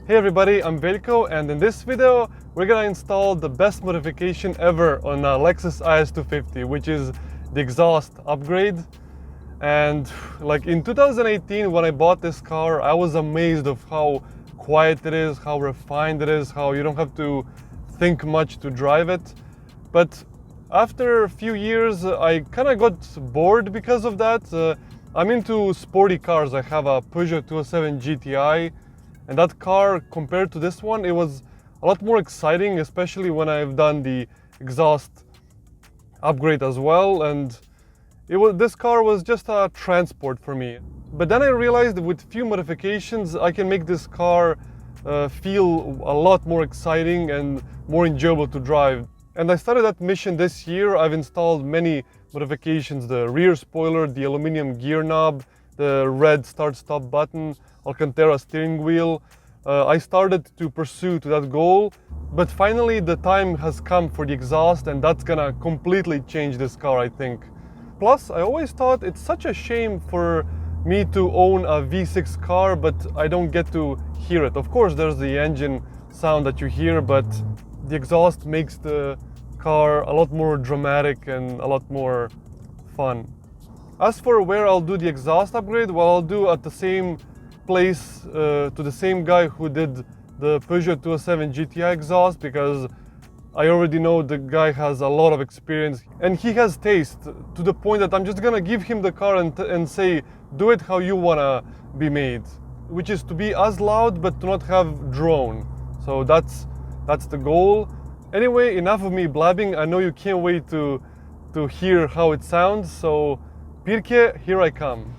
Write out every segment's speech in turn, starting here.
Hey everybody, I'm Veljko, and in this video we're gonna install the best modification ever on a Lexus IS250, which is the exhaust upgrade. And like in 2018 when I bought this car, I was amazed of how quiet it is, how refined it is, how you don't have to think much to drive it. But after a few years I kind of got bored because of that. I'm into sporty cars. I have a Peugeot 207 GTI, and that car, compared to this one, it was a lot more exciting, especially when I've done the exhaust upgrade as well. And this car was just a transport for me. But then I realized that with few modifications, I can make this car feel a lot more exciting and more enjoyable to drive. And I started that mission this year. I've installed many modifications: the rear spoiler, the aluminum gear knob, the red start-stop button, Alcantara steering wheel. I started to pursue to that goal, but finally the time has come for the exhaust, and that's gonna completely change this car, I think. Plus, I always thought it's such a shame for me to own a V6 car, but I don't get to hear it. Of course, there's the engine sound that you hear, but the exhaust makes the car a lot more dramatic and a lot more fun. As for where I'll do the exhaust upgrade, well, I'll do at the same place to the same guy who did the Peugeot 207 GTI exhaust, because I already know the guy has a lot of experience and he has taste, to the point that I'm just gonna give him the car and say, do it how you wanna be made, which is to be as loud but to not have drone. So that's the goal. Anyway, enough of me blabbing. I know you can't wait to hear how it sounds, so Pirtech, here I come.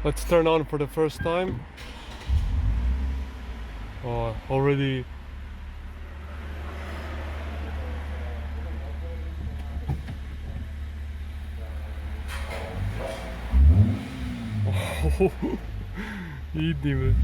Let's turn on for the first time. Oh, already. Oh, iди bе.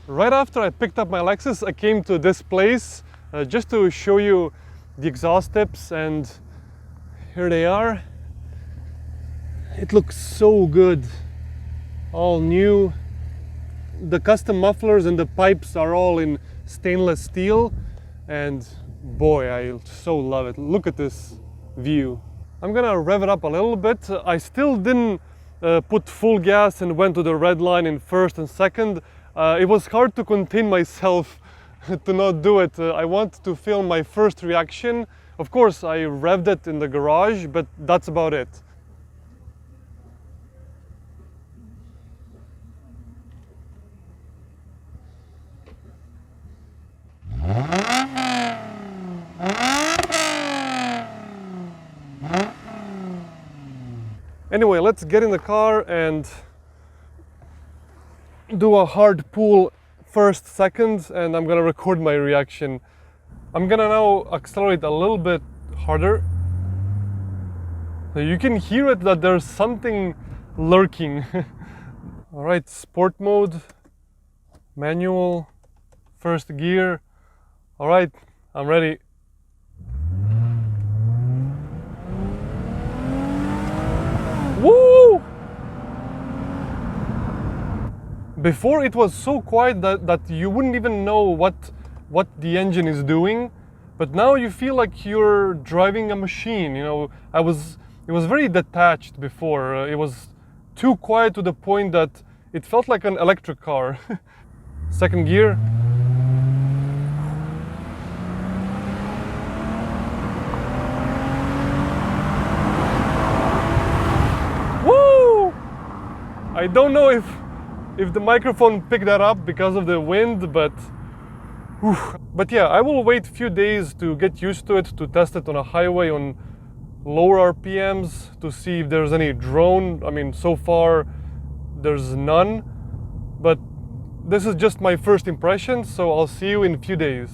Right after I picked up my Lexus, I came to this place just to show you the exhaust tips, and here they are. It looks so good, all new. The custom mufflers and the pipes are all in stainless steel, and boy, I so love it. Look at this view. I'm gonna rev it up a little bit. I still didn't put full gas and went to the red line in first and second. It was hard to contain myself to not do it. I want to film my first reaction. Of course, I revved it in the garage, but that's about it. Anyway, let's get in the car and do a hard pull first, second, and I'm gonna record my reaction. I'm gonna now accelerate a little bit harder. So you can hear it that there's something lurking. All right, sport mode, manual, first gear. All right, I'm ready. Woo! Before it was so quiet that you wouldn't even know what the engine is doing, but now you feel like you're driving a machine. You know, it was very detached before. It was too quiet to the point that it felt like an electric car. Second gear. Woo! I don't know if the microphone picked that up because of the wind, but yeah, I will wait a few days to get used to it, to test it on a highway on lower RPMs, to see if there's any drone. I mean, so far there's none, but this is just my first impression, so I'll see you in a few days.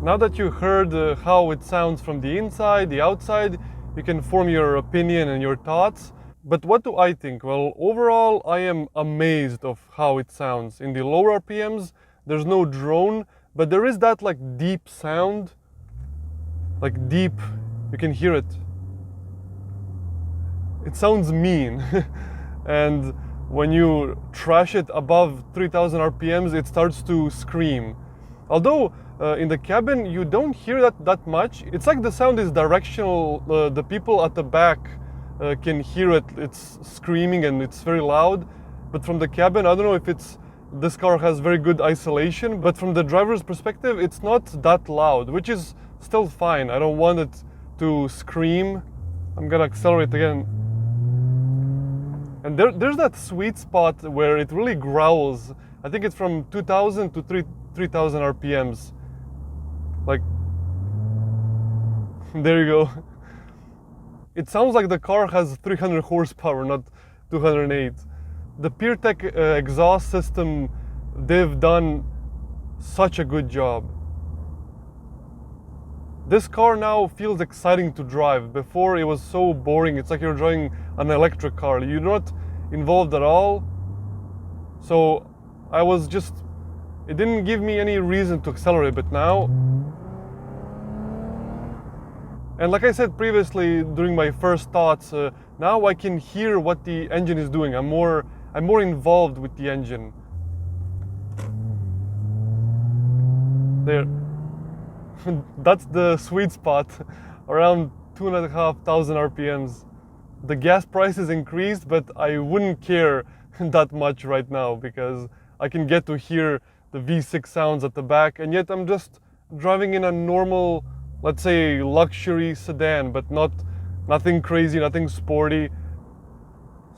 Now that you heard how it sounds from the inside, the outside, you can form your opinion and your thoughts. But what do I think? Well, overall, I am amazed of how it sounds. In the lower RPMs, there's no drone, but there is that like deep sound, like deep, you can hear it. It sounds mean. And when you trash it above 3000 RPMs, it starts to scream. Although in the cabin, you don't hear that much. It's like the sound is directional. The people at the back can hear it. It's screaming and it's very loud. But from the cabin, I don't know if this car has very good isolation, but from the driver's perspective, it's not that loud, which is still fine. I don't want it to scream. I'm gonna accelerate again. And there's that sweet spot where it really growls. I think it's from 2000 to 3000 RPMs. Like, there you go. It sounds like the car has 300 horsepower, not 208. The Pirtech exhaust system, they've done such a good job. This car now feels exciting to drive. Before it was so boring. It's like you're driving an electric car. You're not involved at all. So it didn't give me any reason to accelerate, but now, and like I said previously during my first thoughts, now I can hear what the engine is doing. I'm more involved with the engine. There. That's the sweet spot, around 2,500 RPMs. The gas prices increased, but I wouldn't care that much right now because I can get to hear the V6 sounds at the back, and yet I'm just driving in a normal, let's say, luxury sedan, but nothing crazy, nothing sporty.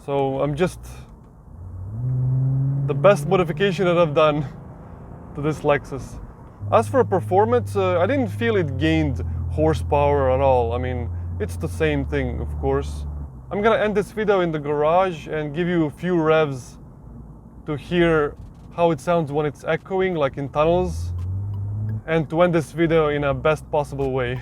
So I'm just the best modification that I've done to this Lexus. As for performance, I didn't feel it gained horsepower at all. I mean, it's the same thing, of course. I'm gonna end this video in the garage and give you a few revs to hear how it sounds when it's echoing, like in tunnels, and to end this video in a best possible way.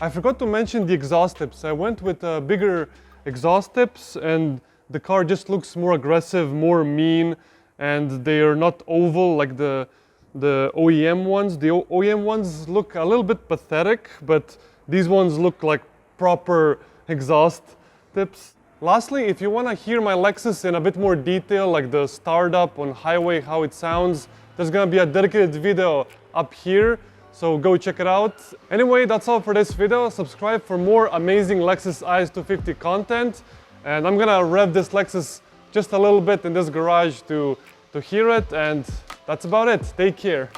I forgot to mention the exhaust tips. I went with bigger exhaust tips and the car just looks more aggressive, more mean, and they are not oval like the OEM ones. The OEM ones look a little bit pathetic, but these ones look like proper exhaust tips. Lastly, if you want to hear my Lexus in a bit more detail, like the startup on highway, how it sounds, there's gonna be a dedicated video up here. So go check it out. Anyway, that's all for this video. Subscribe for more amazing Lexus IS250 content. And I'm gonna rev this Lexus just a little bit in this garage to hear it. And that's about it. Take care.